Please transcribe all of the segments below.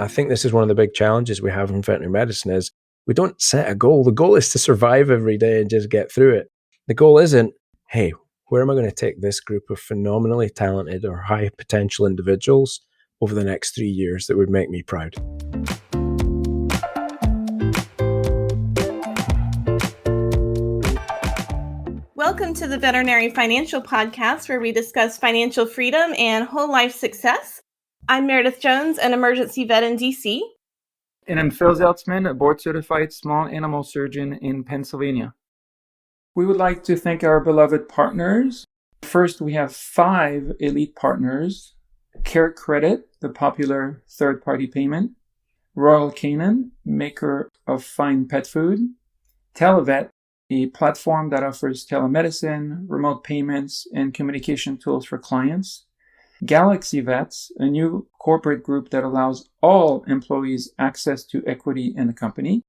I think this is one of the big challenges we have in veterinary medicine is we don't set a goal. The goal is to survive every day and just get through it. The goal isn't, hey, where am I going to take this group of phenomenally talented or high potential individuals over the next 3 years that would make me proud? Welcome to the Veterinary Financial Podcast, where we discuss financial freedom and whole life success. I'm Meredith Jones, an emergency vet in DC. And I'm Phil Zeltzman, a board-certified small animal surgeon in Pennsylvania. We would like to thank our beloved partners. First, we have 5 elite partners: Care Credit, the popular third-party payment; Royal Canin, maker of fine pet food; Televet, a platform that offers telemedicine, remote payments, and communication tools for clients; Galaxy Vets, a new corporate group that allows all employees access to equity in the company;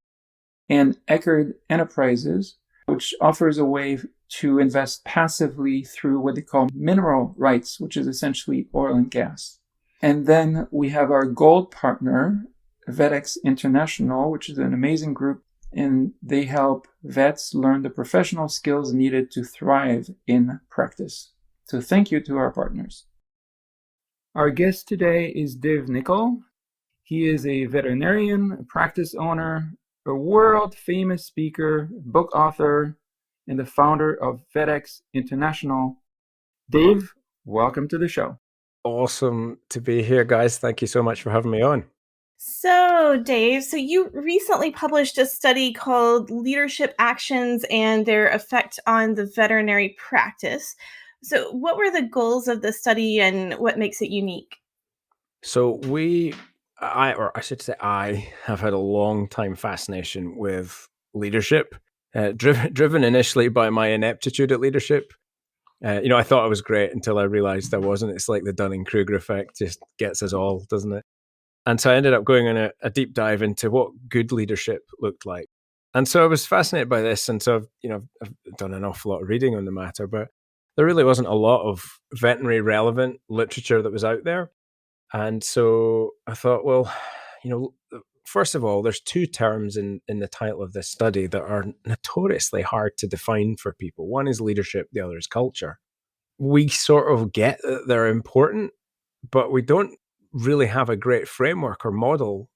and Eckerd Enterprises, which offers a way to invest passively through what they call mineral rights, which is essentially oil and gas. And then we have our gold partner, VetX International, which is an amazing group, and they help vets learn the professional skills needed to thrive in practice. So thank you to our partners. Our guest today is Dave Nicol. He is a veterinarian, a practice owner, a world-famous speaker, book author, and the founder of VetX International. Dave, welcome to the show. Awesome to be here, guys. Thank you so much for having me on. So, Dave, you recently published a study called Leadership Actions and Their Effect on the Veterinary Practice. So what were the goals of the study and what makes it unique? So I have had a long time fascination with leadership, driven initially by my ineptitude at leadership. I thought I was great until I realized I wasn't. It's like the Dunning-Kruger effect, just gets us all, doesn't it? And so I ended up going on a deep dive into what good leadership looked like. And so I was fascinated by this. And so, I've done an awful lot of reading on the matter, but there really wasn't a lot of veterinary relevant literature that was out there. And so I thought, well, first of all, there's 2 terms in the title of this study that are notoriously hard to define for people. One is leadership, the other is culture. We sort of get that they're important, but we don't really have a great framework or mental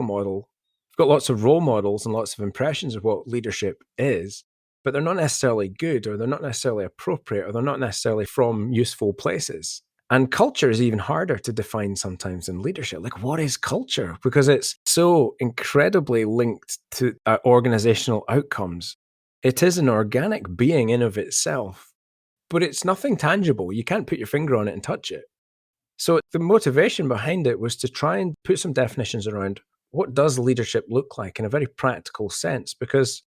model. We've got lots of role models and lots of impressions of what leadership is, but they're not necessarily good, or they're not necessarily appropriate, or they're not necessarily from useful places. And culture is even harder to define sometimes than leadership. Like, what is culture? Because it's so incredibly linked to organizational outcomes. It is an organic being in of itself, but it's nothing tangible. You can't put your finger on it and touch it. So the motivation behind it was to try and put some definitions around what does leadership look like in a very practical sense, because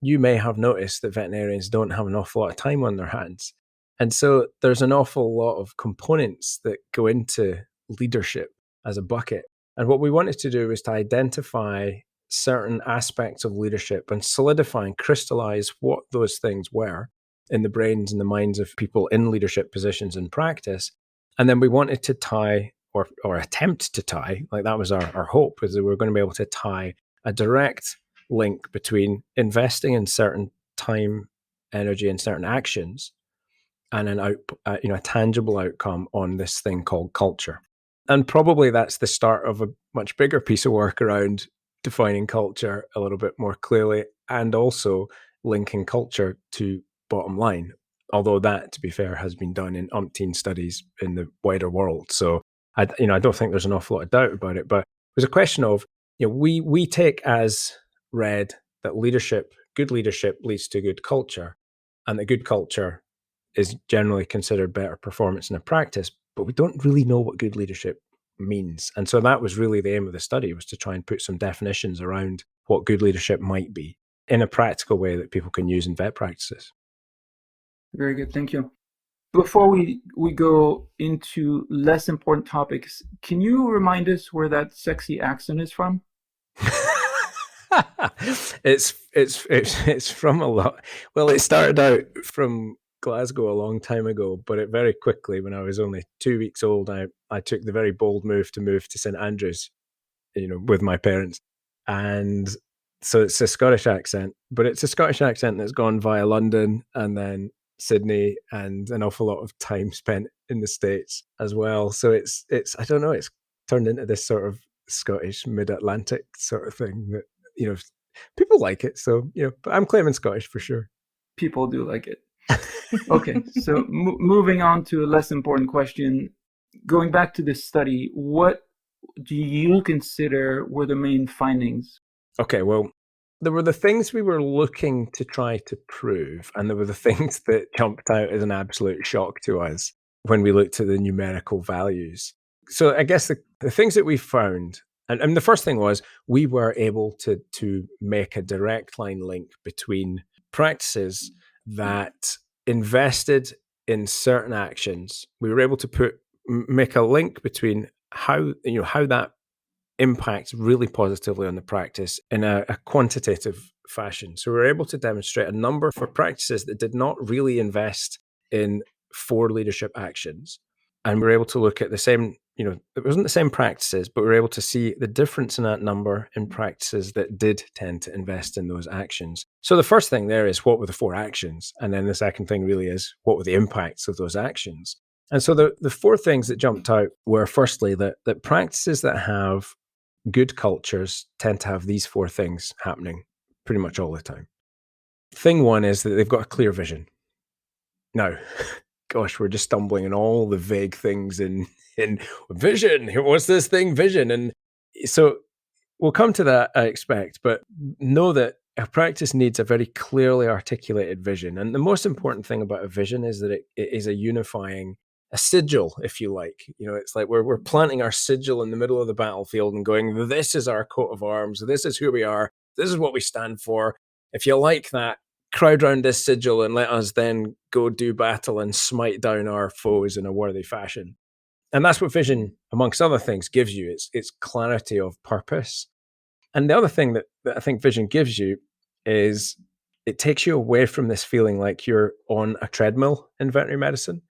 you may have noticed that veterinarians don't have an awful lot of time on their hands. And so there's an awful lot of components that go into leadership as a bucket. And what we wanted to do was to identify certain aspects of leadership and solidify and crystallize what those things were in the brains and the minds of people in leadership positions in practice. And then we wanted to tie or attempt to tie, like that was our hope, was that we were going to be able to tie a direct link between investing in certain time, energy, and certain actions and a tangible outcome on this thing called culture. And probably that's the start of a much bigger piece of work around defining culture a little bit more clearly, and also linking culture to bottom line. Although that, to be fair, has been done in umpteen studies in the wider world. So I don't think there's an awful lot of doubt about it. But it was a question of, we take as read that good leadership leads to good culture, and that good culture is generally considered better performance in a practice, but we don't really know what good leadership means. And so that was really the aim of the study, was to try and put some definitions around what good leadership might be in a practical way that people can use in vet practices. Very good, thank you. Before we go into less important topics, can you remind us where that sexy accent is from? It's from a lot. Well, it started out from Glasgow a long time ago, but it very quickly, when I was only 2 weeks old, I took the very bold move to St Andrews. with my parents. And so it's a Scottish accent, but it's a Scottish accent that's gone via London and then Sydney and an awful lot of time spent in the States as well. So it's I don't know, it's turned into this sort of Scottish mid-Atlantic sort of thing that, people like it. So, but I'm claiming Scottish for sure. People do like it. Okay, so moving on to a less important question. Going back to this study, what do you consider were the main findings? Okay, well, there were the things we were looking to try to prove, and there were the things that jumped out as an absolute shock to us when we looked at the numerical values. So I guess the things that we found, and the first thing was we were able to make a direct line link between practices that invested in certain actions. We were able to make a link between how that impacts really positively on the practice in a quantitative fashion. So we're able to demonstrate a number for practices that did not really invest in 4 leadership actions. And we're able to look at the same, it wasn't the same practices, but we're able to see the difference in that number in practices that did tend to invest in those actions. So the first thing there is, what were the 4 actions? And then the second thing really is, what were the impacts of those actions? And so the 4 things that jumped out were, firstly, that practices that have good cultures tend to have these 4 things happening pretty much all the time. Thing 1 is that they've got a clear vision. Now, gosh, we're just stumbling in all the vague things in vision. What's this thing, vision? And so we'll come to that, I expect, but know that a practice needs a very clearly articulated vision. And the most important thing about a vision is that it is a unifying, a sigil, if you like. It's like we're planting our sigil in the middle of the battlefield and going, this is our coat of arms, this is who we are, this is what we stand for. If you like that, crowd round this sigil and let us then go do battle and smite down our foes in a worthy fashion. And that's what vision, amongst other things, gives you. It's clarity of purpose. And the other thing that I think vision gives you is it takes you away from this feeling like you're on a treadmill in veterinary medicine.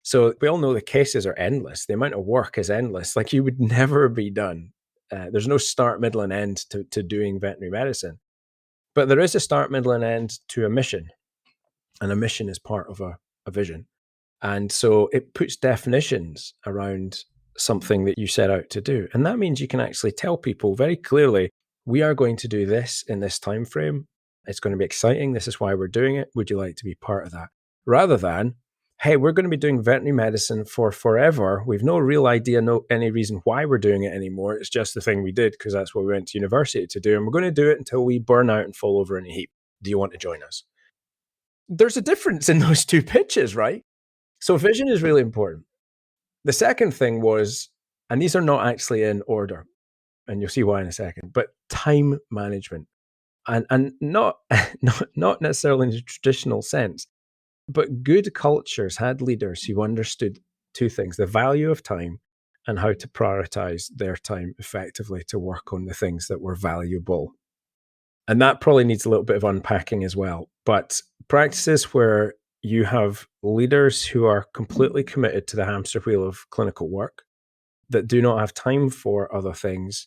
So we all know the cases are endless. The amount of work is endless. Like, you would never be done. There's no start, middle, and end to doing veterinary medicine. But there is a start, middle, and end to a mission. And a mission is part of a vision. And so it puts definitions around something that you set out to do. And that means you can actually tell people very clearly, we are going to do this in this time frame. It's going to be exciting. This is why we're doing it. Would you like to be part of that? Rather than, hey, we're going to be doing veterinary medicine for forever. We've no real idea, any reason why we're doing it anymore. It's just the thing we did because that's what we went to university to do. And we're going to do it until we burn out and fall over in a heap. Do you want to join us? There's a difference in those 2 pitches, right? So vision is really important. The second thing was, and these are not actually in order, and you'll see why in a second, but time management. And not necessarily in the traditional sense, but good cultures had leaders who understood 2 things: the value of time and how to prioritize their time effectively to work on the things that were valuable. And that probably needs a little bit of unpacking as well. But practices where you have leaders who are completely committed to the hamster wheel of clinical work, that do not have time for other things,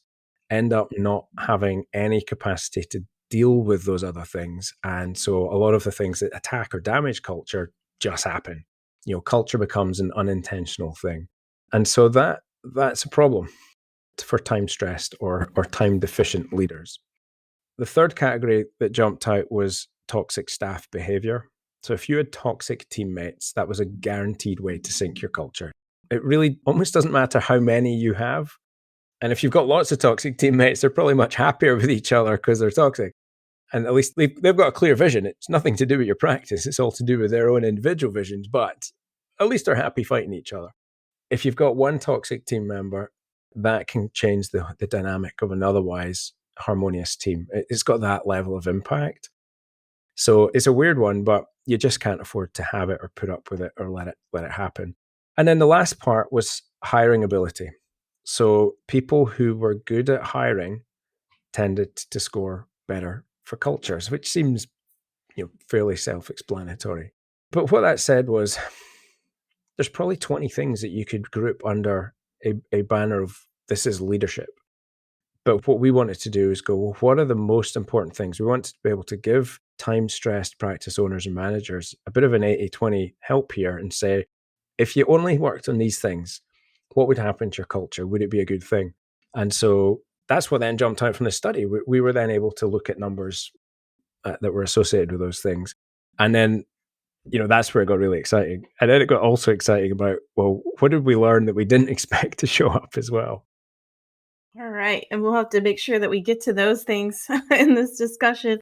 end up not having any capacity to deal with those other things. And so a lot of the things that attack or damage culture just happen. Culture becomes an unintentional thing. And so that's a problem for time stressed or time deficient leaders. The third category that jumped out was toxic staff behavior. So if you had toxic teammates, that was a guaranteed way to sink your culture. It really almost doesn't matter how many you have. And if you've got lots of toxic teammates, they're probably much happier with each other because they're toxic. And at least they've got a clear vision. It's nothing to do with your practice. It's all to do with their own individual visions, but at least they're happy fighting each other. If you've got one toxic team member, that can change the dynamic of an otherwise harmonious team. It's got that level of impact. So it's a weird one, but you just can't afford to have it or put up with it or let it happen. And then the last part was hiring ability. So people who were good at hiring tended to score better for cultures, which seems fairly self-explanatory. But what that said was, there's probably 20 things that you could group under a banner of this is leadership. But what we wanted to do is go, well, what are the most important things? We wanted to be able to give time-stressed practice owners and managers a bit of an 80-20 help here and say, if you only worked on these things, what would happen to your culture? Would it be a good thing? And so that's what then jumped out from the study. We were then able to look at numbers that were associated with those things. And then, that's where it got really exciting. And then it got also exciting about, well, what did we learn that we didn't expect to show up as well? All right. And we'll have to make sure that we get to those things in this discussion.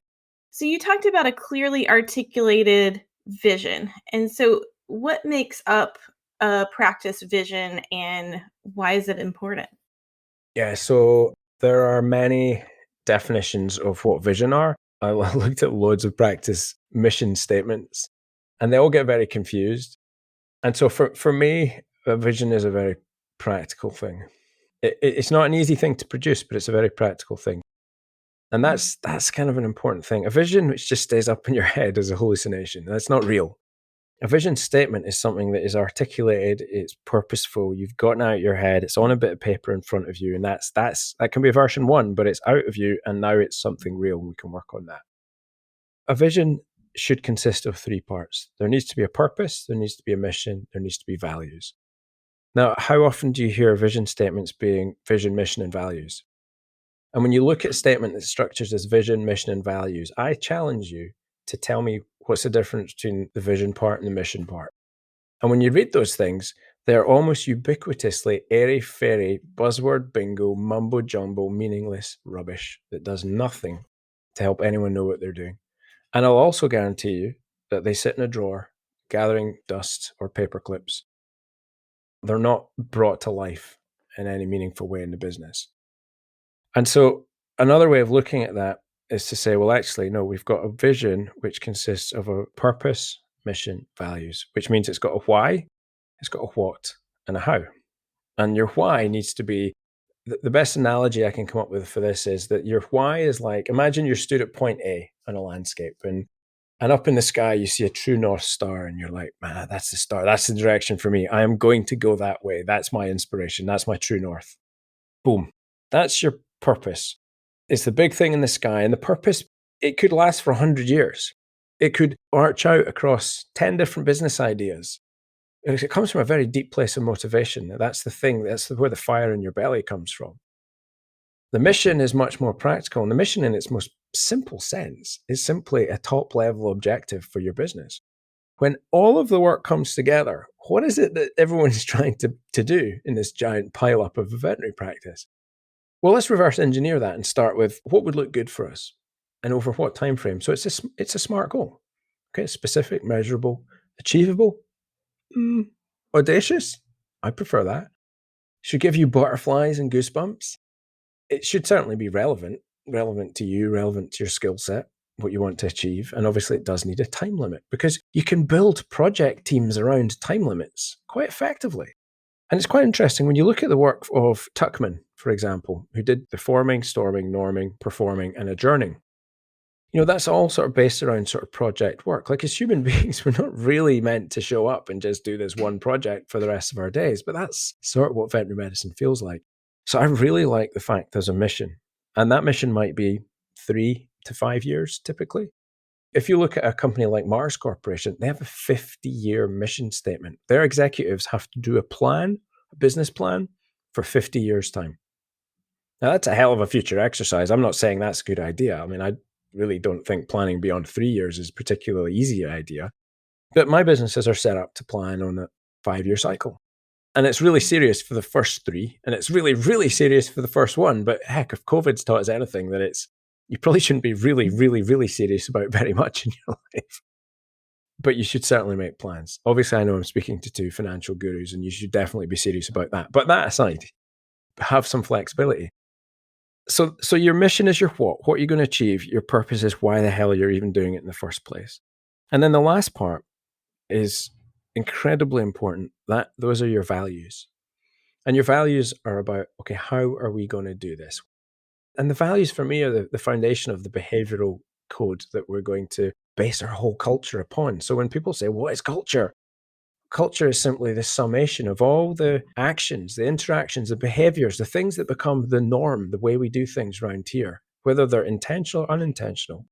So, you talked about a clearly articulated vision. And so, what makes up a practice vision and why is it important? Yeah, so there are many definitions of what vision are. I looked at loads of practice mission statements and they all get very confused. And so for me, a vision is a very practical thing. It's not an easy thing to produce, but it's a very practical thing. And that's kind of an important thing. A vision which just stays up in your head is a hallucination. That's not real. A vision statement is something that is articulated, it's purposeful, you've gotten out of your head, it's on a bit of paper in front of you, and that can be version 1, but it's out of you, and now it's something real, and we can work on that. A vision should consist of 3 parts. There needs to be a purpose, there needs to be a mission, there needs to be values. Now, how often do you hear vision statements being vision, mission, and values? And when you look at a statement that's structured as vision, mission, and values, I challenge you to tell me what's the difference between the vision part and the mission part. And when you read those things, they're almost ubiquitously airy-fairy, buzzword bingo, mumbo-jumbo, meaningless rubbish that does nothing to help anyone know what they're doing. And I'll also guarantee you that they sit in a drawer, gathering dust or paper clips. They're not brought to life in any meaningful way in the business. And so another way of looking at that is to say, well, actually, no, we've got a vision which consists of a purpose, mission, values, which means it's got a why, it's got a what, and a how. And your why needs to be, the best analogy I can come up with for this is that your why is like, imagine you're stood at point A on a landscape and up in the sky, you see a true North Star and you're like, man, that's the star. That's the direction for me. I am going to go that way. That's my inspiration. That's my true North. Boom. That's your purpose. It's the big thing in the sky. And the purpose, it could last for 100 years. It could arch out across 10 different business ideas. It comes from a very deep place of motivation. That's the thing. That's where the fire in your belly comes from. The mission is much more practical. And the mission in its most simple sense is simply a top level objective for your business. When all of the work comes together, what is it that everyone's trying to do in this giant pileup of a veterinary practice? Well, let's reverse engineer that and start with what would look good for us and over what time frame. So it's a smart goal. Okay, specific, measurable, achievable, audacious. I prefer that. Should give you butterflies and goosebumps. It should certainly be relevant to you, relevant to your skill set, what you want to achieve. And obviously it does need a time limit because you can build project teams around time limits quite effectively. And it's quite interesting when you look at the work of Tuckman, for example, who did the forming, storming, norming, performing, and adjourning. That's all sort of based around sort of project work. Like as human beings, we're not really meant to show up and just do this one project for the rest of our days, but that's sort of what veterinary medicine feels like. So I really like the fact there's a mission, and that mission might be 3 to 5 years typically. If you look at a company like Mars Corporation, they have a 50-year mission statement. Their executives have to do a business plan for 50 years' time. Now, that's a hell of a future exercise. I'm not saying that's a good idea. I mean, I really don't think planning beyond 3 years is a particularly easy idea. But my businesses are set up to plan on a 5-year cycle. And it's really serious for the first 3, and it's really, really serious for the first 1. But heck, if COVID's taught us anything, that you probably shouldn't be really, really, really serious about very much in your life. But you should certainly make plans. Obviously, I know I'm speaking to 2 financial gurus, and you should definitely be serious about that. But that aside, have some flexibility. So your mission is your what. What are you going to achieve? Your purpose is why the hell you're even doing it in the first place. And then the last part is incredibly important. Those are your values. And your values are about, okay, how are we going to do this? And the values for me are the foundation of the behavioral code that we're going to base our whole culture upon. So when people say, what is culture? culture is simply the summation of all the actions, the interactions, the behaviors, the things that become the norm, the way we do things around here, whether they're intentional or unintentional,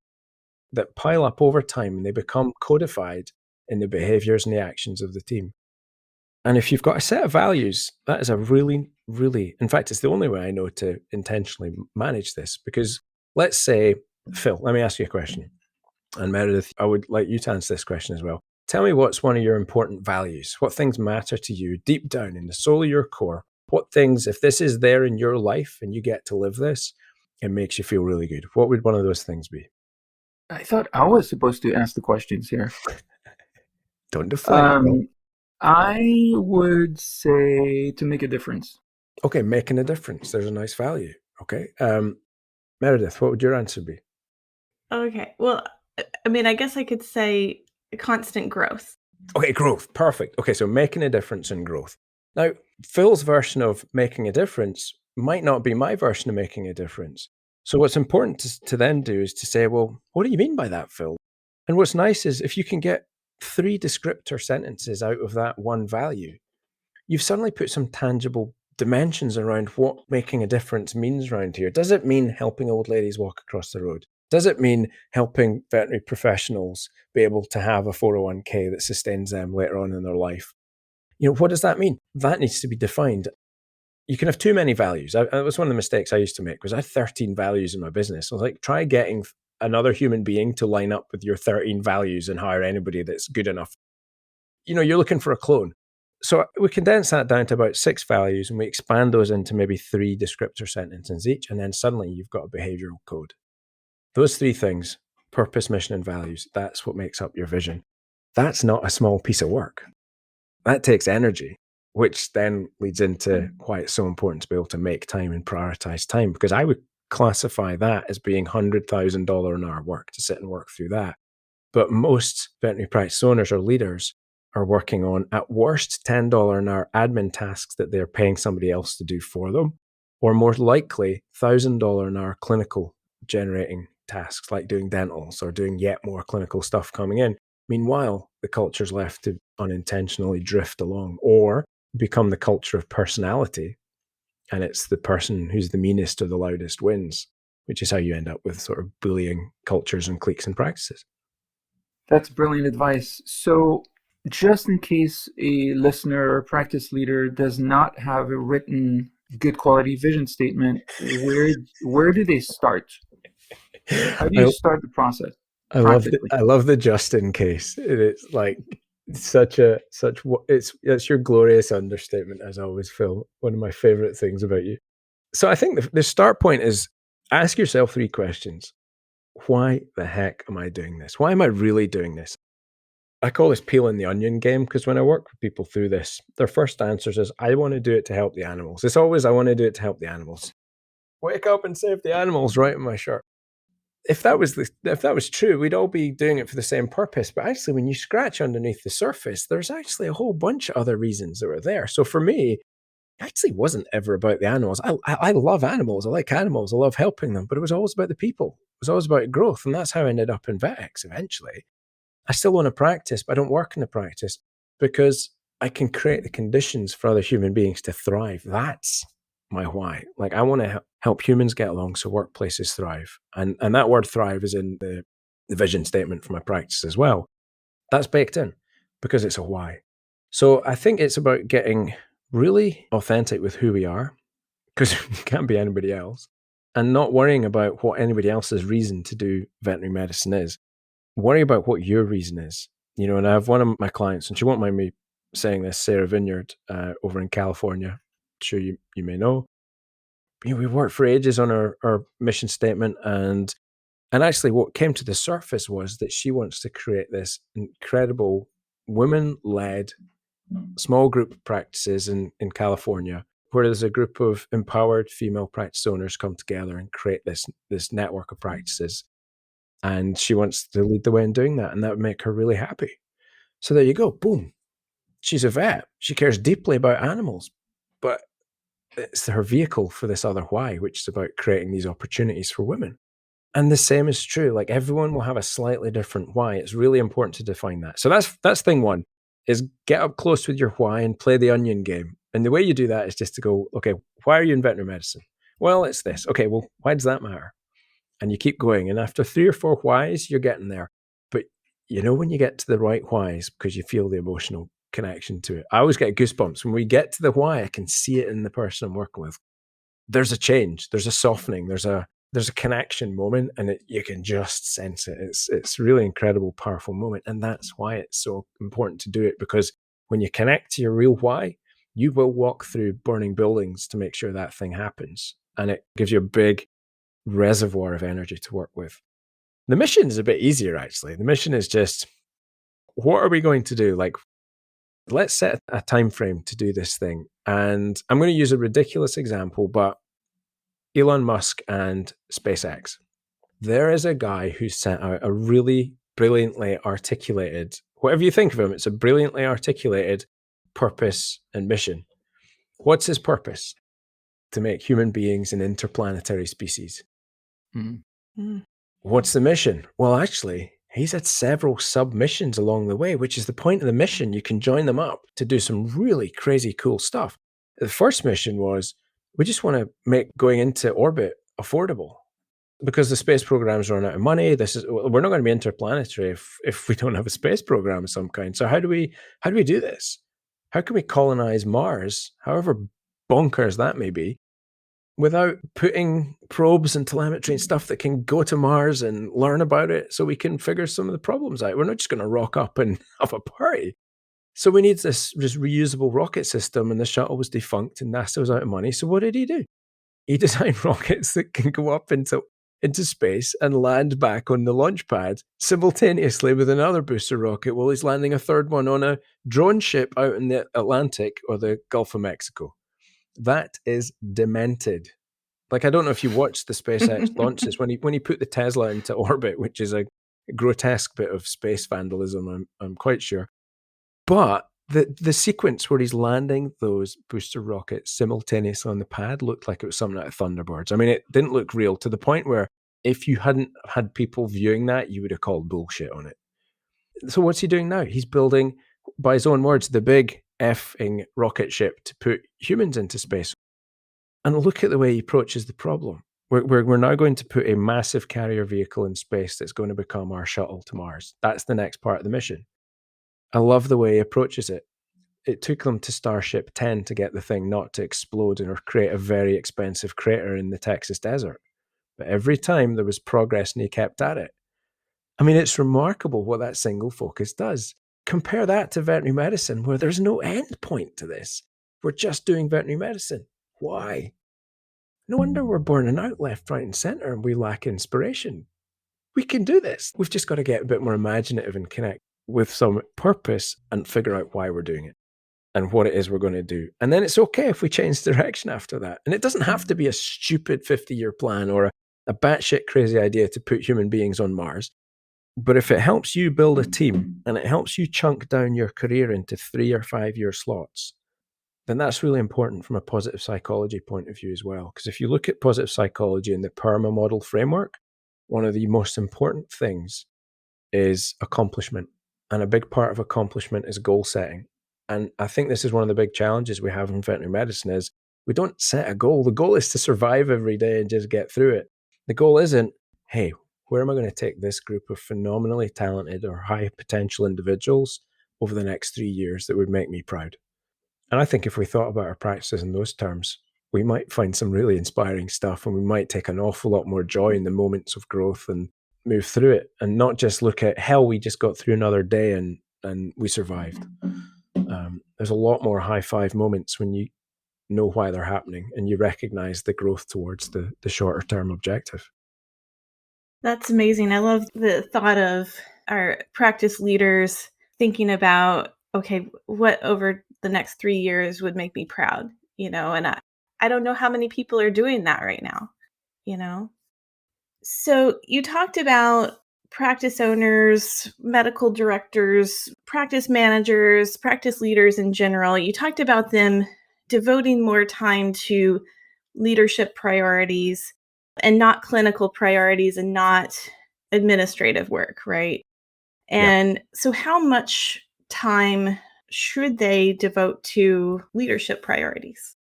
that pile up over time and they become codified in the behaviors and the actions of the team. And if you've got a set of values, that is a really, really, in fact, it's the only way I know to intentionally manage this. Because let's say, Phil, let me ask you a question. And Meredith, I would like you to answer this question as well. Tell me what's one of your important values? What things matter to you deep down in the soul of your core? What things, if this is there in your life and you get to live this, it makes you feel really good? What would one of those things be? I thought I was supposed to ask the questions here. Don't deflect. I would say to make a difference. Okay, making a difference. There's a nice value. Okay. Meredith, what would your answer be? Okay. Well, I mean, I guess I could say constant growth. Okay, growth. Perfect. Okay, so making a difference and growth. Now, Phil's version of making a difference might not be my version of making a difference. So what's important to then do is to say, well, what do you mean by that, Phil? And what's nice is if you can get 3 descriptor sentences out of that one value, you've suddenly put some tangible dimensions around what making a difference means around here. Does it mean helping old ladies walk across the road? Does it mean helping veterinary professionals be able to have a 401k that sustains them later on in their life? What does that mean? That needs to be defined. You can have too many values. That was one of the mistakes I used to make, because I had 13 values in my business. I was like, try getting another human being to line up with your 13 values and hire anybody that's good enough. You're looking for a clone. So we condense that down to about 6 values and we expand those into maybe 3 descriptor sentences each. And then suddenly you've got a behavioral code. Those 3 things, purpose, mission, and values, that's what makes up your vision. That's not a small piece of work. That takes energy, which then leads into why it's so important to be able to make time and prioritize time, because I would classify that as being $100,000 an hour work to sit and work through that. But most veterinary practice owners or leaders are working on, at worst, $10 an hour admin tasks that they're paying somebody else to do for them, or more likely, $1,000 an hour clinical generating tasks like doing dentals or doing yet more clinical stuff coming in. Meanwhile, the culture's left to unintentionally drift along or become the culture of personality. And it's the person who's the meanest or the loudest wins, which is how you end up with sort of bullying cultures and cliques and practices. That's brilliant advice. So just in case a listener or practice leader does not have a written good quality vision statement, where do they start? How do you start the process? I love the just in case. It's like it's your glorious understatement, as always, Phil. One of my favorite things about you. So I think the start point is ask yourself 3 questions. Why the heck am I doing this? Why am I really doing this? I call this peeling the onion game, because when I work with people through this, their first answers is, I want to do it to help the animals. It's always, I want to do it to help the animals. Wake up and save the animals, right in my shirt. If that was true, we'd all be doing it for the same purpose. But actually, when you scratch underneath the surface, there's actually a whole bunch of other reasons that were there. So for me, it actually wasn't ever about the animals. I love animals. I like animals. I love helping them. But it was always about the people. It was always about growth. And that's how I ended up in VetX eventually. I still want to practice, but I don't work in the practice because I can create the conditions for other human beings to thrive. That's my why. Like, I want to help humans get along so workplaces thrive. And that word thrive is in the vision statement for my practice as well. That's baked in because it's a why. So I think it's about getting really authentic with who we are, because you can't be anybody else, and not worrying about what anybody else's reason to do veterinary medicine is. Worry about what your reason is. And I have one of my clients, and she won't mind me saying this, Sarah Vineyard, over in California. I'm sure you may know. We worked for ages on our mission statement, and actually what came to the surface was that she wants to create this incredible women-led small group of practices in California, where there's a group of empowered female practice owners come together and create this network of practices. And she wants to lead the way in doing that, and that would make her really happy. So there you go, boom. She's a vet. She cares deeply about animals, but it's her vehicle for this other why, which is about creating these opportunities for women. And the same is true. Like, everyone will have a slightly different why. It's really important to define that. So that's thing 1. is get up close with your why and play the onion game. And the way you do that is just to go, okay, why are you in veterinary medicine? Well, it's this. Okay, well, why does that matter? And you keep going. And after 3 or 4 whys, you're getting there. But when you get to the right whys, because you feel the emotional connection to it. I always get goosebumps. When we get to the why, I can see it in the person I'm working with. There's a change. There's a softening. There's a connection moment, and you can just sense it. It's really incredible, powerful moment. And that's why it's so important to do it, because when you connect to your real why, you will walk through burning buildings to make sure that thing happens. And it gives you a big reservoir of energy to work with. The mission is a bit easier, actually. The mission is just, what are we going to do? Like, let's set a time frame to do this thing. And I'm going to use a ridiculous example, but Elon Musk and SpaceX. There is a guy who sent out a really brilliantly articulated, whatever you think of him, it's a brilliantly articulated purpose and mission. What's his purpose? To make human beings an interplanetary species. Mm-hmm. What's the mission? Well, actually, he's had several sub-missions along the way, which is the point of the mission. You can join them up to do some really crazy cool stuff. The first mission was, we just want to make going into orbit affordable, because the space programs run out of money. We're not going to be interplanetary if we don't have a space program of some kind. So how do we do this? How can we colonize Mars, however bonkers that may be, without putting probes and telemetry and stuff that can go to Mars and learn about it so we can figure some of the problems out? We're not just going to rock up and have a party. So we need this reusable rocket system, and the shuttle was defunct and NASA was out of money. So what did he do? He designed rockets that can go up into space and land back on the launch pad simultaneously with another booster rocket while he's landing a third one on a drone ship out in the Atlantic or the Gulf of Mexico. That is demented. Like, I don't know if you watched the SpaceX launches when he put the Tesla into orbit, which is a grotesque bit of space vandalism, I'm quite sure. But the sequence where he's landing those booster rockets simultaneously on the pad looked like it was something out of Thunderbirds. I mean, it didn't look real, to the point where if you hadn't had people viewing that, you would have called bullshit on it. So what's he doing now? He's building, by his own words, the big effing rocket ship to put humans into space. And look at the way he approaches the problem. We're now going to put a massive carrier vehicle in space that's going to become our shuttle to Mars. That's the next part of the mission. I love the way he approaches it. It took them to Starship 10 to get the thing not to explode or create a very expensive crater in the Texas desert. But every time there was progress and he kept at it. I mean, it's remarkable what that single focus does. Compare that to veterinary medicine, where there's no end point to this. We're just doing veterinary medicine. Why? No wonder we're burning out left, right, and center, and we lack inspiration. We can do this. We've just got to get a bit more imaginative and connect with some purpose and figure out why we're doing it and what it is we're going to do. And then it's okay if we change direction after that. And it doesn't have to be a stupid 50-year plan or a batshit crazy idea to put human beings on Mars. But if it helps you build a team and it helps you chunk down your career into 3 or 5 year slots, then that's really important from a positive psychology point of view as well. Because if you look at positive psychology in the PERMA model framework, one of the most important things is accomplishment. And a big part of accomplishment is goal setting. And I think this is one of the big challenges we have in veterinary medicine is we don't set a goal. The goal is to survive every day and just get through it. The goal isn't, hey, where am I going to take this group of phenomenally talented or high potential individuals over the next 3 years that would make me proud? And I think if we thought about our practices in those terms, we might find some really inspiring stuff, and we might take an awful lot more joy in the moments of growth and move through it, and not just look at, hell, we just got through another day and we survived. There's a lot more high five moments when you know why they're happening and you recognize the growth towards the shorter term objective. That's amazing. I love the thought of our practice leaders thinking about, okay, what over the next 3 years would make me proud, and I don't know how many people are doing that right now, So you talked about practice owners, medical directors, practice managers, practice leaders in general. You talked about them devoting more time to leadership priorities and not clinical priorities and not administrative work, right? And so how much time should they devote to leadership priorities?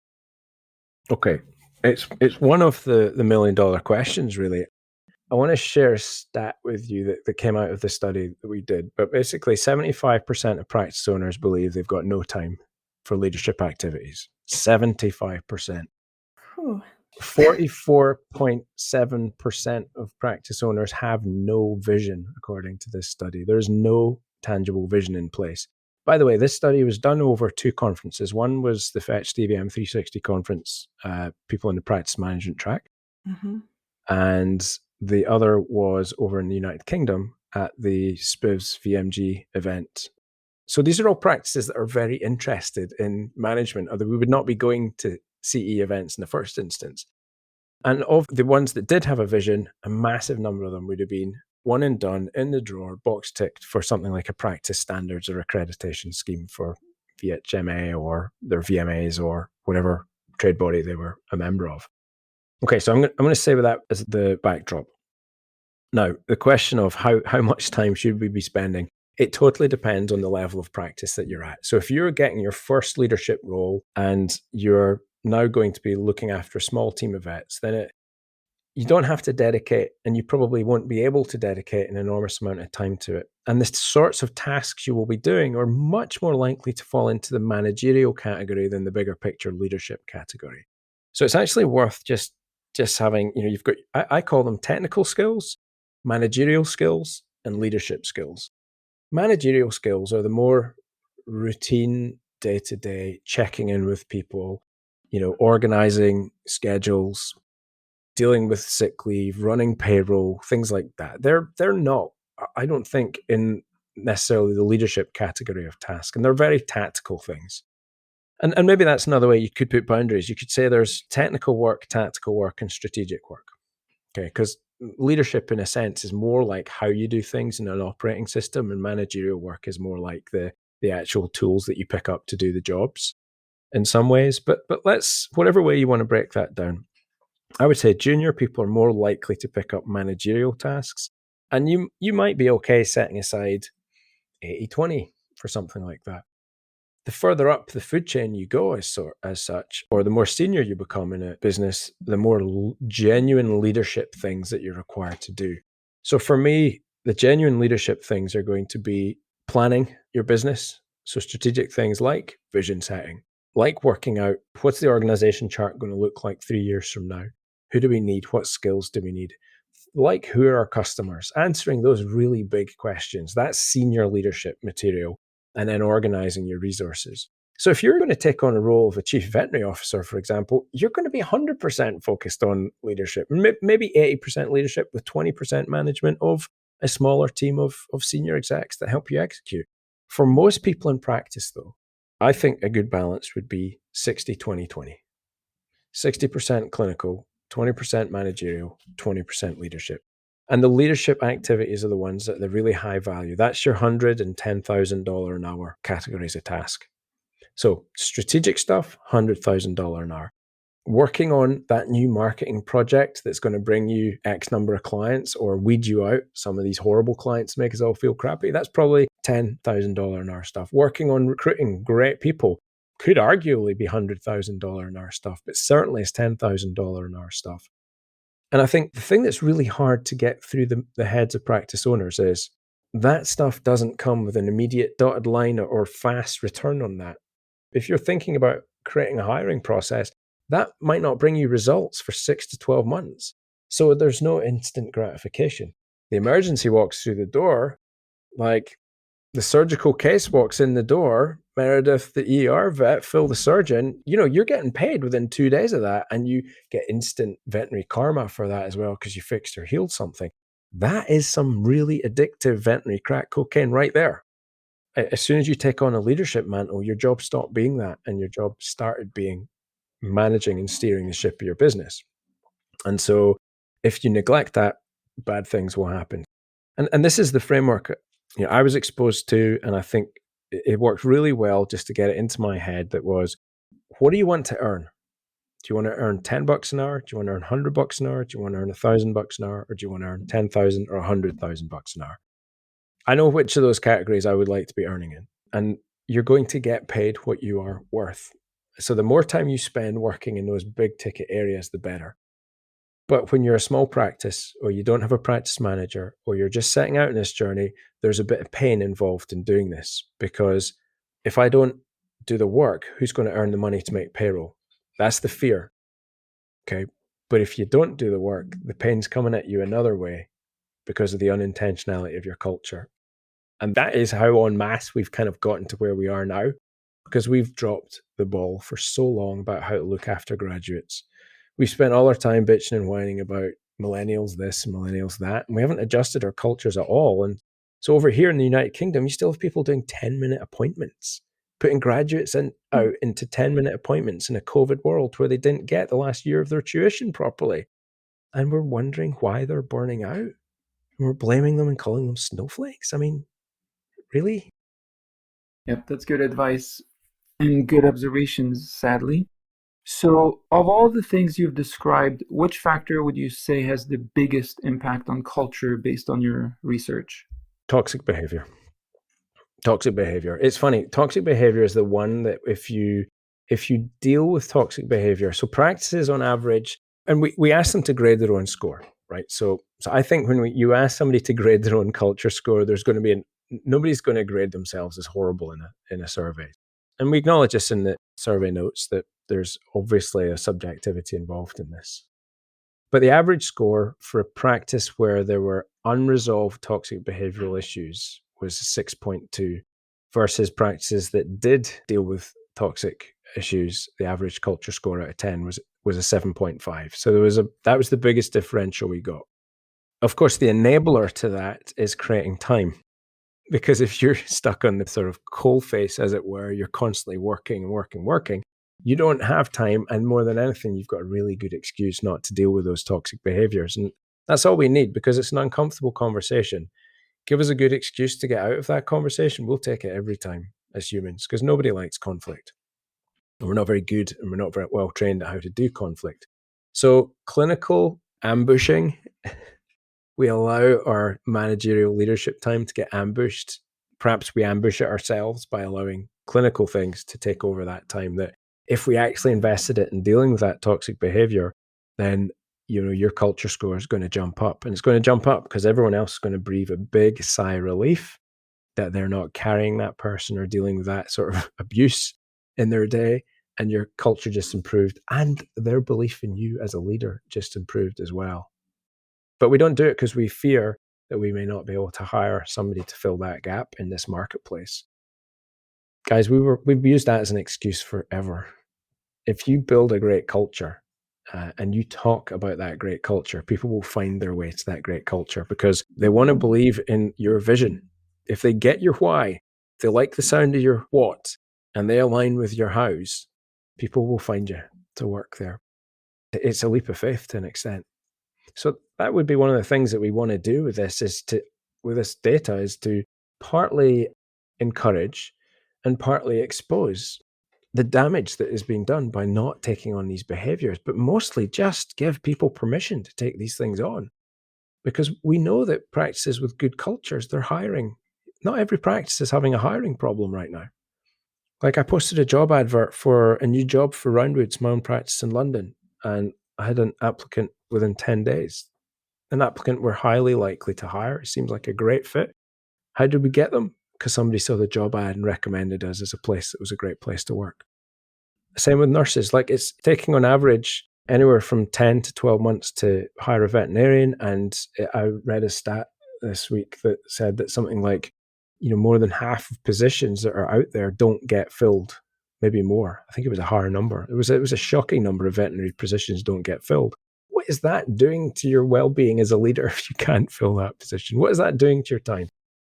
Okay. It's one of the $1 million questions, really. I want to share a stat with you that came out of the study that we did. But basically, 75% of practice owners believe they've got no time for leadership activities. 75%. Whew. 44.7% of practice owners have no vision, according to this study. There's no tangible vision in place. By the way, this study was done over two conferences. One was the Fetch DVM 360 conference, people in the practice management track. Mm-hmm. And the other was over in the United Kingdom at the SPIVS VMG event. So these are all practices that are very interested in management, although we would not be going to CE events in the first instance. And of the ones that did have a vision, a massive number of them would have been one and done, in the drawer, box ticked for something like a practice standards or accreditation scheme for VHMA or their VMAs or whatever trade body they were a member of. Okay, so I'm going to say with that as the backdrop. Now, the question of how much time should we be spending, it totally depends on the level of practice that you're at. So if you're getting your first leadership role and you're now going to be looking after a small team of vets, then you don't have to dedicate, and you probably won't be able to dedicate an enormous amount of time to it. And the sorts of tasks you will be doing are much more likely to fall into the managerial category than the bigger picture leadership category. So it's actually worth just having, you've got, I call them technical skills, managerial skills, and leadership skills. Managerial skills are the more routine, day-to-day, checking in with people, organizing schedules, dealing with sick leave, running payroll, things like that. They're not, I don't think, in necessarily the leadership category of task, and they're very tactical things. And maybe that's another way you could put boundaries. You could say there's technical work, tactical work, and strategic work. Okay, because leadership, in a sense, is more like how you do things in an operating system, and managerial work is more like the actual tools that you pick up to do the jobs in some ways. But let's, whatever way you want to break that down, I would say junior people are more likely to pick up managerial tasks. And you might be okay setting aside 80-20 for something like that. The further up the food chain you go as such, or the more senior you become in a business, the more genuine leadership things that you're required to do. So for me, the genuine leadership things are going to be planning your business. So strategic things like vision setting, like working out what's the organization chart going to look like 3 years from now? Who do we need? What skills do we need? Like, who are our customers? Answering those really big questions. That's senior leadership material. And then organizing your resources. So if you're going to take on a role of a chief veterinary officer, for example, you're going to be 100% focused on leadership, maybe 80% leadership with 20% management of a smaller team of senior execs that help you execute. For most people in practice, though, I think a good balance would be 60-20-20. 60% clinical, 20% managerial, 20% leadership. And the leadership activities are the ones that are really high value. That's your $100,000 and $10,000 an hour categories of task. So strategic stuff, $100,000 an hour. Working on that new marketing project that's going to bring you X number of clients or weed you out some of these horrible clients, make us all feel crappy. That's probably $10,000 an hour stuff. Working on recruiting great people could arguably be $100,000 an hour stuff, but certainly it's $10,000 an hour stuff. And I think the thing that's really hard to get through the heads of practice owners is that stuff doesn't come with an immediate dotted line or fast return on that. If you're thinking about creating a hiring process, that might not bring you results for 6 to 12 months. So there's no instant gratification. The emergency walks through the door, like the surgical case walks in the door, Meredith, the ER vet, Phil, the surgeon, you're getting paid within 2 days of that, and you get instant veterinary karma for that as well because you fixed or healed something. That is some really addictive veterinary crack cocaine right there. As soon as you take on a leadership mantle, your job stopped being that, and your job started being managing and steering the ship of your business. And so if you neglect that, bad things will happen. And this is the framework I was exposed to, and I think it worked really well just to get it into my head. That was, what do you want to earn? Do you want to earn $10 an hour? Do you want to earn $100 an hour? Do you want to earn $1,000 an hour? Or do you want to earn 10,000 or $100,000 an hour? I know which of those categories I would like to be earning in. And you're going to get paid what you are worth. So the more time you spend working in those big ticket areas, the better. But when you're a small practice, or you don't have a practice manager, or you're just setting out on this journey, there's a bit of pain involved in doing this, because if I don't do the work, who's going to earn the money to make payroll? That's the fear. Okay. But if you don't do the work, the pain's coming at you another way because of the unintentionality of your culture. And that is how en masse we've kind of gotten to where we are now, because we've dropped the ball for so long about how to look after graduates. We've spent all our time bitching and whining about millennials this and millennials that, and we haven't adjusted our cultures at all. And so over here in the United Kingdom, you still have people doing 10-minute appointments, putting graduates out into 10-minute appointments in a COVID world where they didn't get the last year of their tuition properly. And we're wondering why they're burning out. And we're blaming them and calling them snowflakes. I mean, really? Yep, that's good advice and good observations, sadly. So, of all the things you've described, which factor would you say has the biggest impact on culture based on your research? Toxic behavior. Toxic behavior. It's funny. Toxic behavior is the one that if you deal with toxic behavior, so practices on average, and we ask them to grade their own score, right? So I think when you ask somebody to grade their own culture score, there's going to be nobody's going to grade themselves as horrible in a survey. And we acknowledge this in the survey notes that there's obviously a subjectivity involved in this. But the average score for a practice where there were unresolved toxic behavioral issues was 6.2 versus practices that did deal with toxic issues. The average culture score out of 10 was a 7.5. So that was the biggest differential we got. Of course, the enabler to that is creating time. Because if you're stuck on the sort of coal face, as it were, you're constantly working and working, you don't have time. And more than anything, you've got a really good excuse not to deal with those toxic behaviors. And that's all we need, because it's an uncomfortable conversation. Give us a good excuse to get out of that conversation. We'll take it every time as humans, because nobody likes conflict. And we're not very good, and we're not very well trained at how to do conflict. So clinical ambushing, we allow our managerial leadership time to get ambushed. Perhaps we ambush it ourselves by allowing clinical things to take over that time, that if we actually invested it in dealing with that toxic behavior, then your culture score is going to jump up. And it's going to jump up because everyone else is going to breathe a big sigh of relief that they're not carrying that person or dealing with that sort of abuse in their day. And your culture just improved, and their belief in you as a leader just improved as well. But we don't do it because we fear that we may not be able to hire somebody to fill that gap in this marketplace. Guys, we've used that as an excuse forever. If you build a great culture and you talk about that great culture, people will find their way to that great culture because they want to believe in your vision. If they get your why, if they like the sound of your what, and they align with your hows, people will find you to work there. It's a leap of faith to an extent. So that would be one of the things that we want to do with this with this data is to partly encourage and partly expose the damage that is being done by not taking on these behaviors, but mostly just give people permission to take these things on. Because we know that practices with good cultures, they're hiring. Not every practice is having a hiring problem right now. Like I posted a job advert for a new job for Roundwoods, my own practice in London, and I had an applicant within 10 days. An applicant we're highly likely to hire. It seems like a great fit. How did we get them? Because somebody saw the job ad and recommended us as a place that was a great place to work. Same with nurses. Like it's taking on average anywhere from 10 to 12 months to hire a veterinarian. And I read a stat this week that said that something like, more than half of positions that are out there don't get filled. Maybe more. I think it was a higher number. It was a shocking number of veterinary positions don't get filled. What is that doing to your well-being as a leader if you can't fill that position? What is that doing to your time?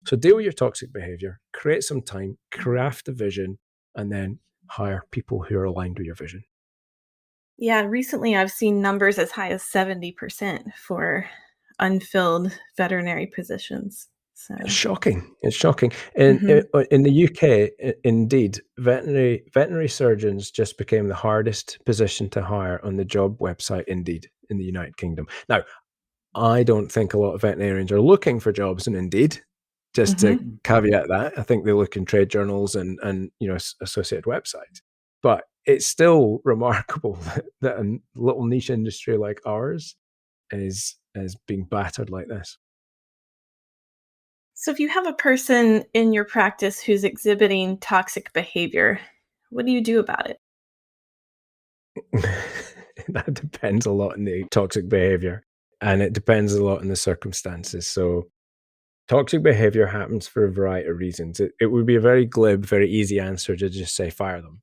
So deal with your toxic behavior, create some time, craft a vision, and then hire people who are aligned with your vision. Yeah, recently I've seen numbers as high as 70% for unfilled veterinary positions. So It's shocking. It's shocking. In the UK, indeed, veterinary surgeons just became the hardest position to hire on the job website, Indeed, in the United Kingdom. Now, I don't think a lot of veterinarians are looking for jobs in Indeed, just to caveat that. I think they look in trade journals and associated websites. But it's still remarkable that a little niche industry like ours is being battered like this. So if you have a person in your practice who's exhibiting toxic behavior, what do you do about it? That depends a lot on the toxic behavior, and it depends a lot on the circumstances. So toxic behavior happens for a variety of reasons. It would be a very glib, very easy answer to just say fire them.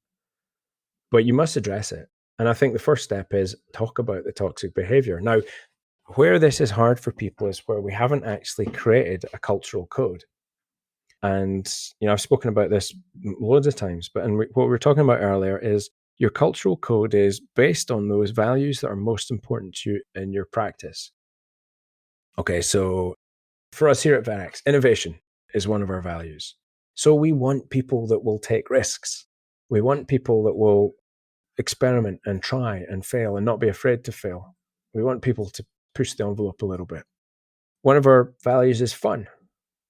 But you must address it. And I think the first step is talk about the toxic behavior. Now, where this is hard for people is where we haven't actually created a cultural code. And, I've spoken about this loads of times, but what we were talking about earlier is your cultural code is based on those values that are most important to you in your practice. Okay, so for us here at VetX, innovation is one of our values. So we want people that will take risks. We want people that will experiment and try and fail and not be afraid to fail. We want people to push the envelope a little bit. One of our values is fun.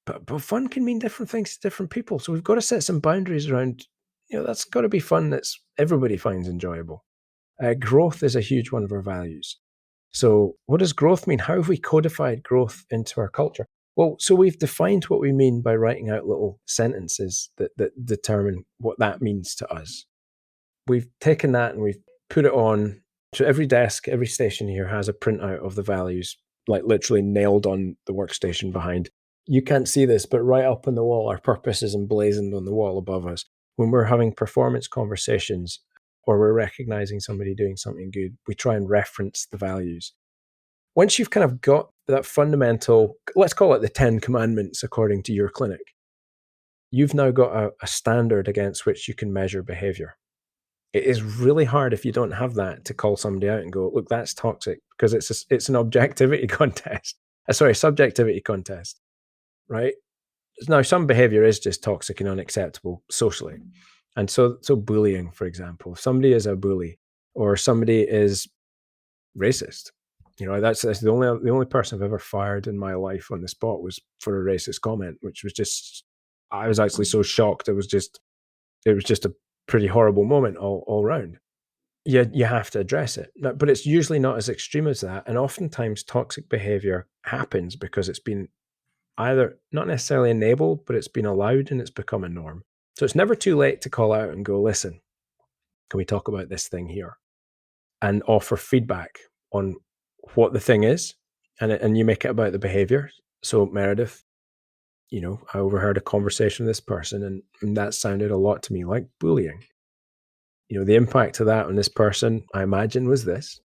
But fun can mean different things to different people. So we've got to set some boundaries around, that's got to be fun that's everybody finds enjoyable. Growth is a huge one of our values. So what does growth mean? How have we codified growth into our culture? Well, so we've defined what we mean by writing out little sentences that determine what that means to us. We've taken that and we've put it on. So every desk, every station here has a printout of the values, like literally nailed on the workstation behind. You can't see this, but right up on the wall, our purpose is emblazoned on the wall above us. When we're having performance conversations or we're recognizing somebody doing something good, we try and reference the values. Once you've kind of got that fundamental, let's call it the 10 commandments according to your clinic, you've now got a standard against which you can measure behavior. It is really hard if you don't have that to call somebody out and go, look, that's toxic, because it's an objectivity contest. Subjectivity contest. Right? Now, some behavior is just toxic and unacceptable socially. And so bullying, for example, if somebody is a bully or somebody is racist, that's the only person I've ever fired in my life on the spot was for a racist comment, which was just, I was actually so shocked. It was just a pretty horrible moment all around. You have to address it. But it's usually not as extreme as that. And oftentimes toxic behavior happens because it's been either not necessarily enabled, but it's been allowed and it's become a norm. So it's never too late to call out and go, listen, can we talk about this thing here? And offer feedback on what the thing is. And you make it about the behavior. So Meredith, I overheard a conversation with this person and that sounded a lot to me like bullying. The impact of that on this person, I imagine, was this.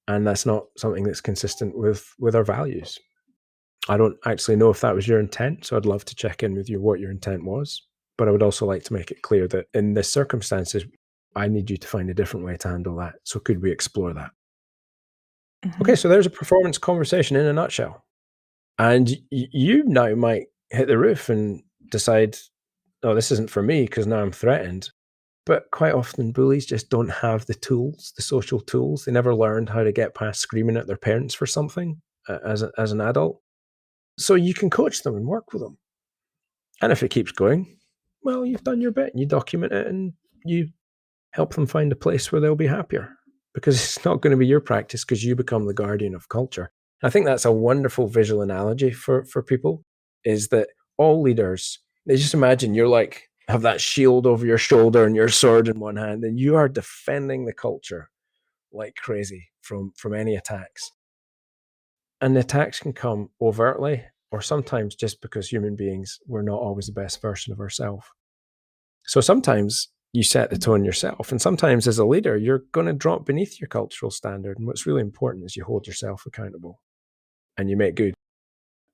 And that's not something that's consistent with our values. I don't actually know if that was your intent, so I'd love to check in with you what your intent was. But I would also like to make it clear that in the circumstances, I need you to find a different way to handle that. So could we explore that? Okay, so there's a performance conversation in a nutshell. And you now might hit the roof and decide, oh, this isn't for me because now I'm threatened. But quite often bullies just don't have the tools, the social tools. They never learned how to get past screaming at their parents for something as an adult. So you can coach them and work with them. And if it keeps going, well, you've done your bit and you document it and you help them find a place where they'll be happier, because it's not going to be your practice because you become the guardian of culture. I think that's a wonderful visual analogy for people, is that all leaders, they just imagine you're like, have that shield over your shoulder and your sword in one hand, and you are defending the culture like crazy from any attacks. And the attacks can come overtly, or sometimes just because human beings, we're not always the best version of ourselves. So sometimes you set the tone yourself, and sometimes as a leader, you're going to drop beneath your cultural standard. And what's really important is you hold yourself accountable and you make good.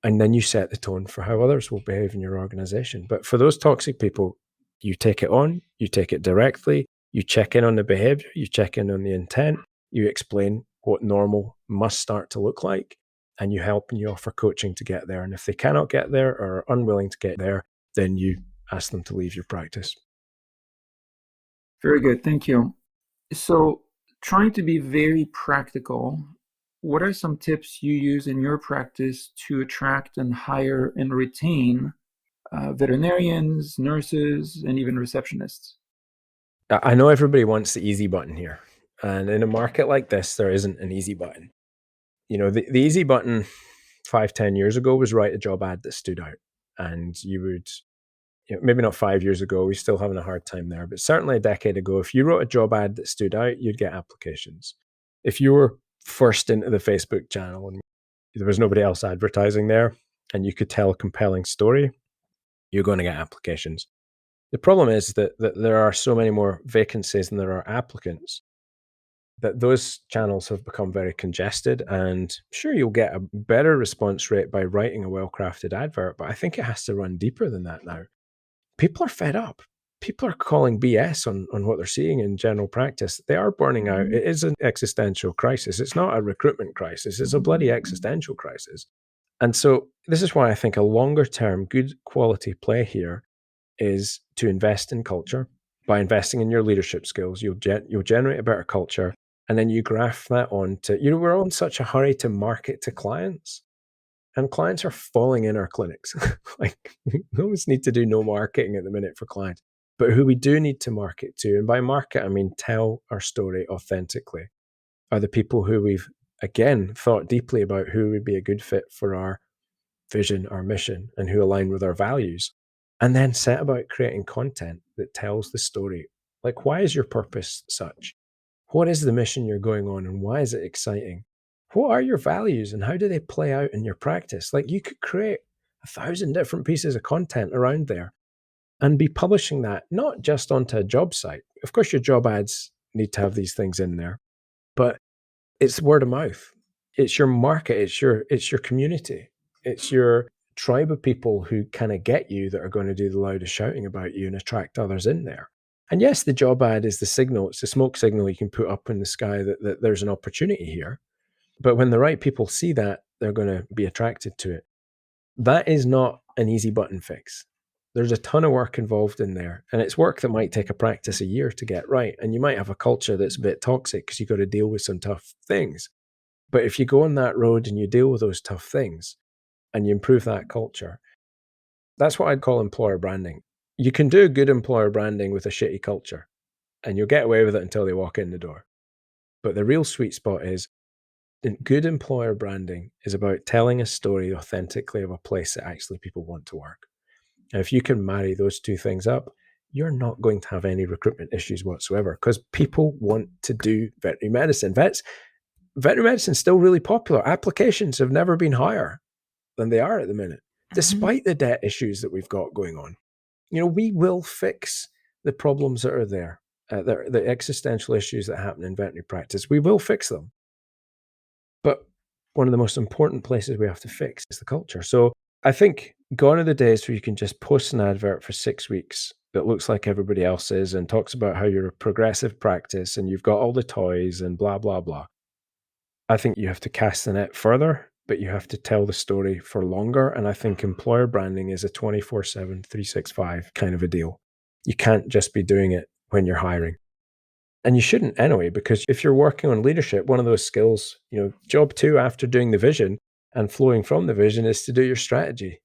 And then you set the tone for how others will behave in your organization. But for those toxic people, you take it on, you take it directly, you check in on the behavior, you check in on the intent, you explain what normal must start to look like, and you help and you offer coaching to get there. And if they cannot get there or are unwilling to get there, then you ask them to leave your practice. Very good. Thank you. So trying to be very practical, what are some tips you use in your practice to attract and hire and retain veterinarians, nurses, and even receptionists. I know everybody wants the easy button here. And in a market like this, there isn't an easy button. The easy button 5-10 years ago was write a job ad that stood out. And you would, maybe not 5 years ago, we're still having a hard time there, but certainly a decade ago, if you wrote a job ad that stood out, you'd get applications. If you were first into the Facebook channel and there was nobody else advertising there and you could tell a compelling story, you're going to get applications. The problem is that there are so many more vacancies than there are applicants, that those channels have become very congested. And sure, you'll get a better response rate by writing a well-crafted advert, but I think it has to run deeper than that now. People are fed up. People are calling BS on what they're seeing in general practice. They are burning out. It is an existential crisis. It's not a recruitment crisis. It's a bloody existential crisis. And so this is why I think a longer term good quality play here is to invest in culture. By investing in your leadership skills, you'll generate a better culture, and then you graph that on to, we're all in such a hurry to market to clients, and clients are falling in our clinics. Like, we almost need to do no marketing at the minute for clients. But who we do need to market to, and by market, I mean tell our story authentically, are the people who we've, again, thought deeply about who would be a good fit for our vision, our mission, and who align with our values. And then set about creating content that tells the story. Like, why is your purpose such? What is the mission you're going on, and why is it exciting? What are your values and how do they play out in your practice? Like, you could create 1,000 different pieces of content around there and be publishing that, not just onto a job site. Of course, your job ads need to have these things in there, but it's word of mouth. It's your market. It's your community. It's your tribe of people who kind of get you that are going to do the loudest shouting about you and attract others in there. And yes, the job ad is the signal. It's the smoke signal you can put up in the sky that there's an opportunity here. But when the right people see that, they're going to be attracted to it. That is not an easy button fix. There's a ton of work involved in there. And it's work that might take a practice a year to get right. And you might have a culture that's a bit toxic because you've got to deal with some tough things. But if you go on that road and you deal with those tough things, and you improve that culture, that's what I'd call employer branding. You can do good employer branding with a shitty culture, and you'll get away with it until they walk in the door. But the real sweet spot is, good employer branding is about telling a story authentically of a place that actually people want to work. And if you can marry those two things up, you're not going to have any recruitment issues whatsoever, because people want to do veterinary medicine. Veterinary medicine is still really popular. Applications have never been higher than they are at the minute, despite the debt issues that we've got going on. We will fix the problems that are there, the existential issues that happen in veterinary practice. We will fix them. But one of the most important places we have to fix is the culture. So I think gone are the days where you can just post an advert for 6 weeks that looks like everybody else's and talks about how you're a progressive practice and you've got all the toys and blah, blah, blah. I think you have to cast the net further, but you have to tell the story for longer. And I think employer branding is a 24/7, 365 kind of a deal. You can't just be doing it when you're hiring. And you shouldn't anyway, because if you're working on leadership, one of those skills, job 2 after doing the vision and flowing from the vision is to do your strategy.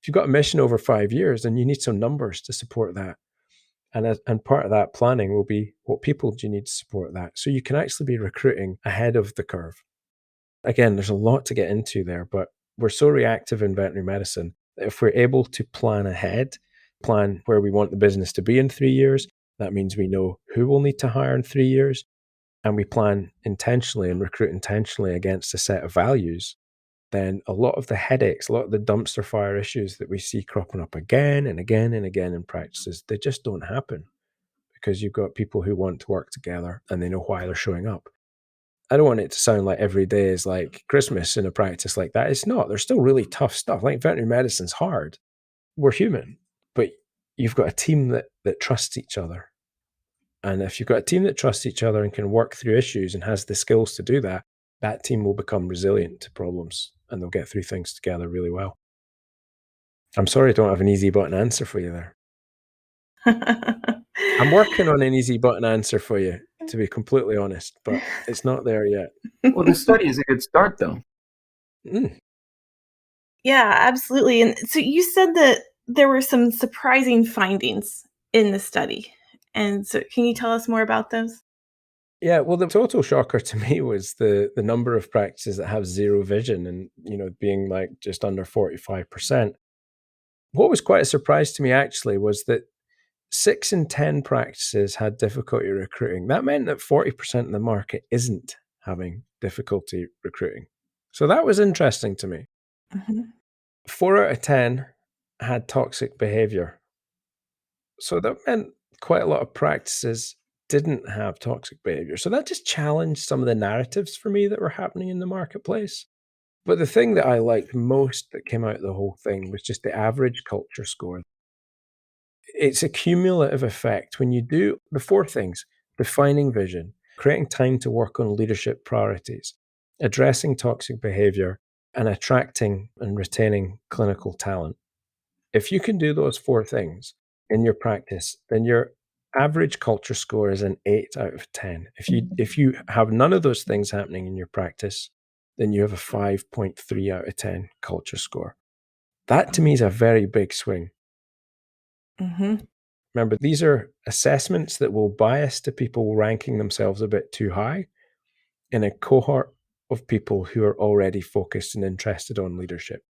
If you've got a mission over 5 years, then you need some numbers to support that. And part of that planning will be, what people do you need to support that? So you can actually be recruiting ahead of the curve. Again, there's a lot to get into there, but we're so reactive in veterinary medicine that if we're able to plan ahead, plan where we want the business to be in 3 years, that means we know who we'll need to hire in 3 years, and we plan intentionally and recruit intentionally against a set of values, then a lot of the headaches, a lot of the dumpster fire issues that we see cropping up again and again and again in practices, they just don't happen because you've got people who want to work together and they know why they're showing up. I don't want it to sound like every day is like Christmas in a practice like that. It's not. There's still really tough stuff. Like, veterinary medicine's hard. We're human, but you've got a team that trusts each other. And if you've got a team that trusts each other and can work through issues and has the skills to do that, that team will become resilient to problems and they'll get through things together really well. I'm sorry I don't have an easy button answer for you there. I'm working on an easy button answer for you, to be completely honest, but it's not there yet. Well, the study is a good start, though. Yeah, absolutely. And so you said that there were some surprising findings in the study. And so can you tell us more about those? Yeah, well, the total shocker to me was the number of practices that have zero vision and, being like just under 45%. What was quite a surprise to me actually was that 6 in 10 practices had difficulty recruiting. That meant that 40% of the market isn't having difficulty recruiting. So that was interesting to me. Mhm. 4 out of 10 had toxic behavior. So that meant quite a lot of practices didn't have toxic behavior. So that just challenged some of the narratives for me that were happening in the marketplace. But the thing that I liked most that came out of the whole thing was just the average culture score. It's a cumulative effect when you do the four things: defining vision, creating time to work on leadership priorities, addressing toxic behavior, and attracting and retaining clinical talent. If you can do those four things in your practice, then your average culture score is an 8 out of 10. If you have none of those things happening in your practice, then you have a 5.3 out of 10 culture score. That to me is a very big swing. Mhm. Remember, these are assessments that will bias to people ranking themselves a bit too high in a cohort of people who are already focused and interested on leadership.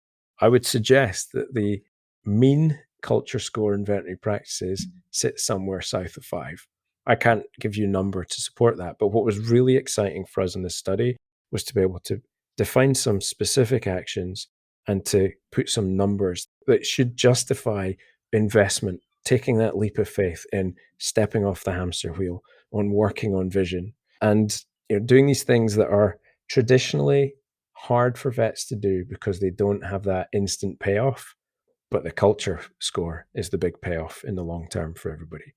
I would suggest that the mean culture score in veterinary practices sits somewhere south of 5. I can't give you a number to support that, but what was really exciting for us in this study was to be able to define some specific actions and to put some numbers that should justify investment, taking that leap of faith in stepping off the hamster wheel, on working on vision, and doing these things that are traditionally hard for vets to do because they don't have that instant payoff. But the culture score is the big payoff in the long term for everybody.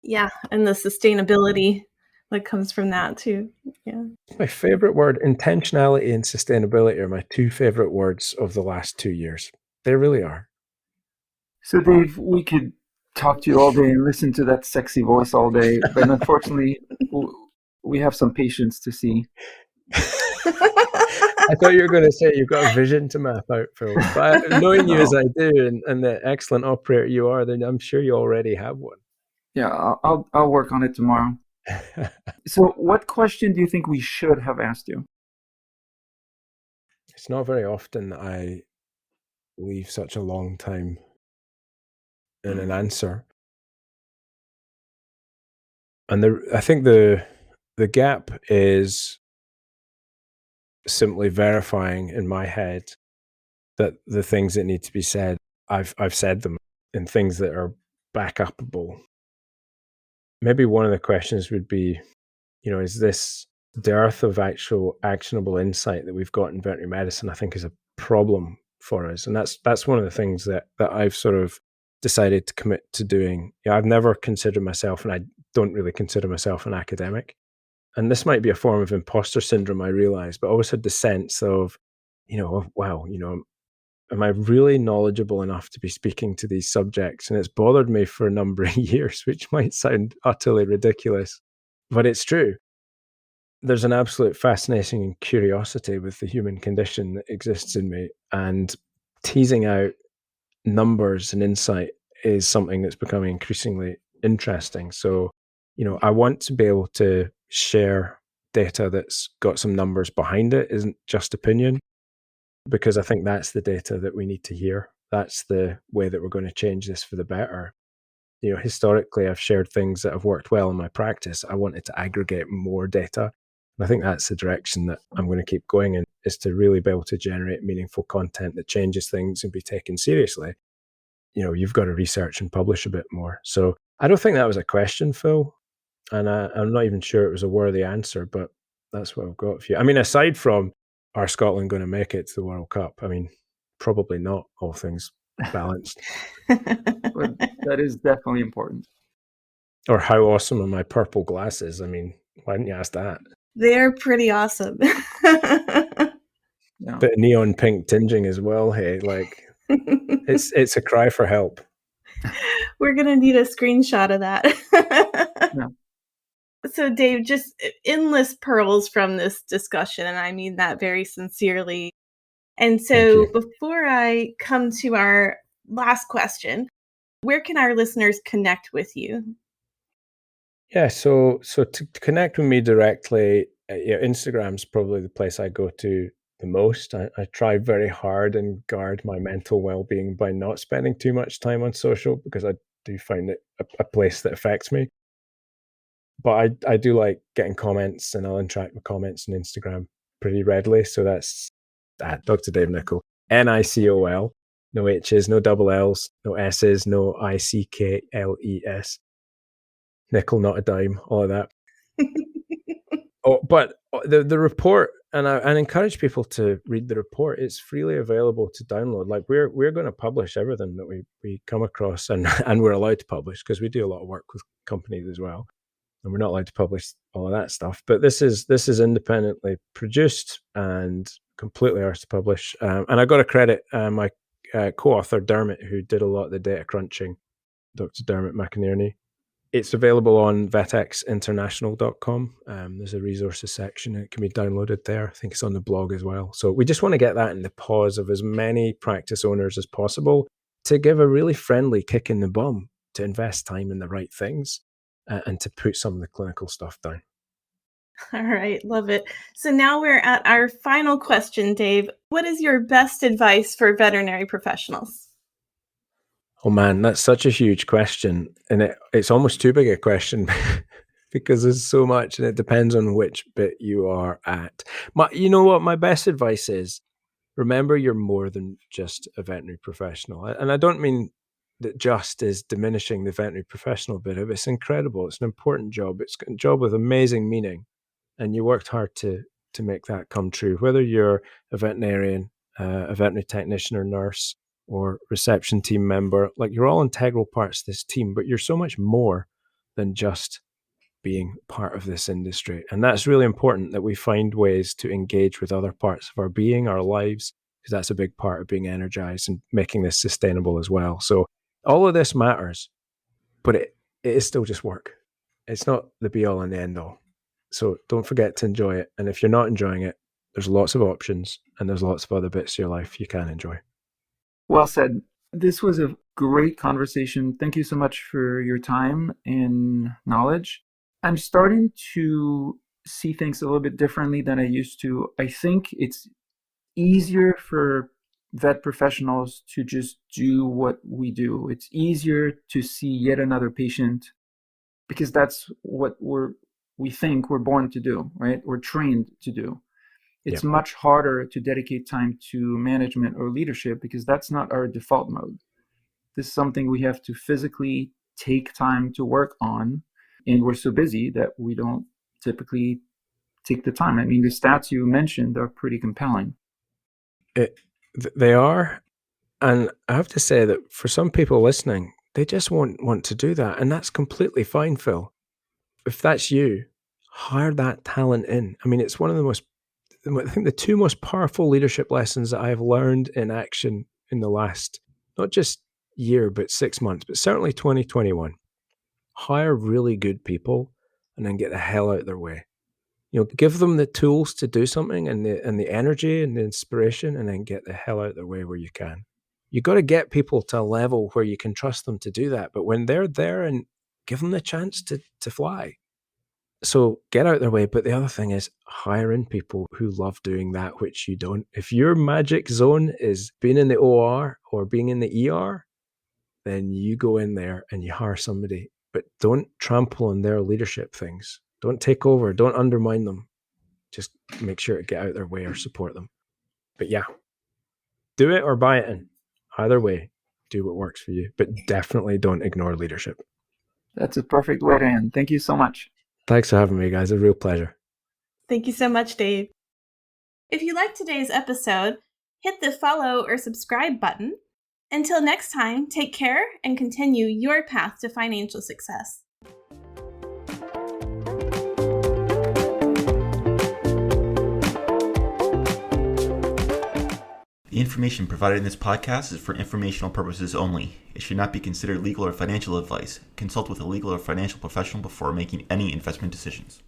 Yeah, and the sustainability that comes from that too. Yeah. My favorite word, intentionality and sustainability, are my two favorite words of the last 2 years. They really are. So, Dave, we could talk to you all day and listen to that sexy voice all day, but unfortunately, we have some patients to see. I thought you were going to say you've got a vision to map out, Phil. But knowing you as No. I do, and the excellent operator you are, then I'm sure you already have one. Yeah, I'll work on it tomorrow. So, what question do you think we should have asked you? It's not very often that I leave such a long time in an answer. And I think the gap is simply verifying in my head that the things that need to be said, I've said them, and things that are back upable. Maybe one of the questions would be, is this dearth of actual actionable insight that we've got in veterinary medicine, I think is a problem for us. And that's one of the things that I've sort of decided to commit to doing. I've never considered myself, and I don't really consider myself, an academic. And this might be a form of imposter syndrome, I realize, but I always had the sense of, oh, wow, am I really knowledgeable enough to be speaking to these subjects? And it's bothered me for a number of years, which might sound utterly ridiculous, but it's true. There's an absolute fascination and curiosity with the human condition that exists in me, and teasing out numbers and insight is something that's becoming increasingly interesting. So, I want to be able to share data that's got some numbers behind it, isn't just opinion, because I think that's the data that we need to hear. That's the way that we're going to change this for the better. Historically, I've shared things that have worked well in my practice. I wanted to aggregate more data. And I think that's the direction that I'm going to keep going in, is to really be able to generate meaningful content that changes things and be taken seriously. You've got to research and publish a bit more. So I don't think that was a question, Phil. And I'm not even sure it was a worthy answer, but that's what I've got for you. I mean, aside from, are Scotland going to make it to the World Cup? I mean, probably not, all things balanced. But that is definitely important. Or how awesome are my purple glasses? I mean, why didn't you ask that? They're pretty awesome. Yeah. Bit of neon pink tinging as well. Hey, like it's a cry for help. We're gonna need a screenshot of that. Yeah. So, Dave, just endless pearls from this discussion, and I mean that very sincerely. And Thank so you. before I come to our last question, where can our listeners connect with you? Yeah, so to connect with me directly, Instagram's probably the place I go to the most. I try very hard and guard my mental well-being by not spending too much time on social because I do find it a place that affects me. But I do like getting comments, and I'll interact with comments on Instagram pretty readily. So that's at Dr. Dave Nicol, Nicol, no H's, no double L's, no S's, no Ickles. Nickel, not a dime, all of that. Oh, but the report, and I encourage people to read the report. It's freely available to download. Like we're going to publish everything that we come across, and we're allowed to publish because we do a lot of work with companies as well, and we're not allowed to publish all of that stuff. But this is independently produced and completely ours to publish. And I got to credit my co-author Dermot, who did a lot of the data crunching, Dr. Dermot McInerney. It's available on vetxinternational.com. There's a resources section, and it can be downloaded there. I think it's on the blog as well. So we just want to get that in the paws of as many practice owners as possible to give a really friendly kick in the bum, to invest time in the right things, and to put some of the clinical stuff down. All right, love it. So now we're at our final question, Dave. What is your best advice for veterinary professionals? Oh man, that's such a huge question. And it's almost too big a question because there's so much, and it depends on which bit you are at. You know what? My best advice is, remember you're more than just a veterinary professional. And I don't mean that just is diminishing the veterinary professional bit of it. It's incredible. It's an important job. It's a job with amazing meaning. And you worked hard to make that come true. Whether you're a veterinarian, a veterinary technician or nurse, or reception team member, like, you're all integral parts of this team, but you're so much more than just being part of this industry. And that's really important, that we find ways to engage with other parts of our being, our lives, because that's a big part of being energized and making this sustainable as well. So all of this matters, but it is still just work. It's not the be all and the end all. So don't forget to enjoy it. And if you're not enjoying it, there's lots of options, and there's lots of other bits of your life you can enjoy. Well said. This was a great conversation. Thank you so much for your time and knowledge. I'm starting to see things a little bit differently than I used to. I think it's easier for vet professionals to just do what we do. It's easier to see yet another patient because that's what we think we're born to do, right? We're trained to do. It's much harder to dedicate time to management or leadership because that's not our default mode. This is something we have to physically take time to work on, and we're so busy that we don't typically take the time. I mean, the stats you mentioned are pretty compelling. They are. And I have to say that for some people listening, they just want to do that. And that's completely fine, Phil. If that's you, hire that talent in. I mean, it's one of I think the two most powerful leadership lessons that I have learned in action in the last, not just year, but 6 months, but certainly 2021. Hire really good people and then get the hell out of their way. Give them the tools to do something, and the energy and the inspiration, and then get the hell out of their way where you can. You got to get people to a level where you can trust them to do that. But when they're there, and give them the chance to fly. So get out their way. But the other thing is, hire in people who love doing that which you don't. If your magic zone is being in the OR or being in the ER, then you go in there and you hire somebody. But don't trample on their leadership things. Don't take over. Don't undermine them. Just make sure to get out their way or support them. But yeah, do it or buy it in. Either way, do what works for you. But definitely don't ignore leadership. That's a perfect way to end. Thank you so much. Thanks for having me, guys. A real pleasure. Thank you so much, Dave. If you liked today's episode, hit the follow or subscribe button. Until next time, take care and continue your path to financial success. The information provided in this podcast is for informational purposes only. It should not be considered legal or financial advice. Consult with a legal or financial professional before making any investment decisions.